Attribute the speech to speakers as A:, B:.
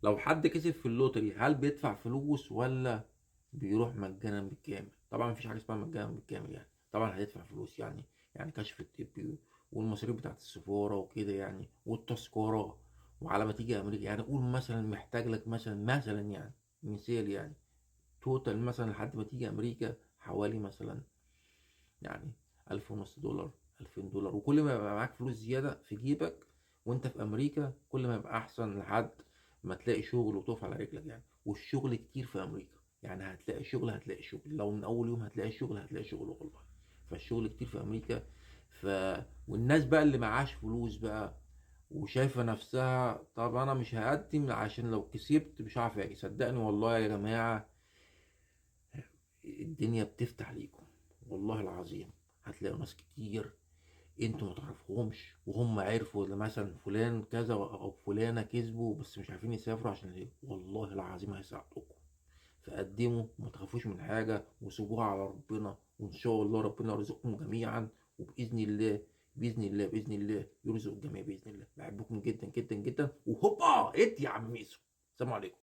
A: لو حد كسب في اللوتري هل بيدفع فلوس ولا بيروح مجانا بالكامل؟ طبعا مفيش حاجه اسمها مجانا بالكامل يعني، طبعا هيدفع فلوس يعني، يعني كشف الطبي والمصاريف بتاعت السفاره وكده يعني والتذكره. وعلى ما تيجي امريكا يعني قول مثلا محتاج لك مثلا يعني مثال يعني توتال مثلا لحد ما تيجي امريكا حوالي مثلا يعني 1500 دولار، 2000 دولار. وكل ما يبقى معاك فلوس زيادة في جيبك وانت في امريكا كل ما يبقى احسن لحد ما تلاقي شغل وتقف على رجلك يعني. والشغل كتير في امريكا يعني، هتلاقي شغل، هتلاقي شغل لو من اول يوم هتلاقي شغل، هتلاقي شغل والله. فالشغل كتير في امريكا. ف والناس بقى اللي معاش فلوس بقى وشايفة نفسها طب انا مش هقدم عشان لو كسبت مش هعرف اجي، صدقني والله يا جماعة الدنيا بتفتح ليكم والله العظيم. هتلاقوا ناس كتير انتوا ما تعرفوهمش وهم عرفوا ان مثلا فلان كذا او فلانه كسبوا بس مش عارفين يسافروا عشان ايه، والله العظيم هيساعدوكم. فقدموا وما تخافوش من حاجه وسيبوها على ربنا، وان شاء الله ربنا يرزقكم جميعا. وباذن الله باذن الله يرزق الجميع باذن الله. بحبكم جدا جدا جدا. وهوبا ادي يا عم ميسو. السلام عليكم.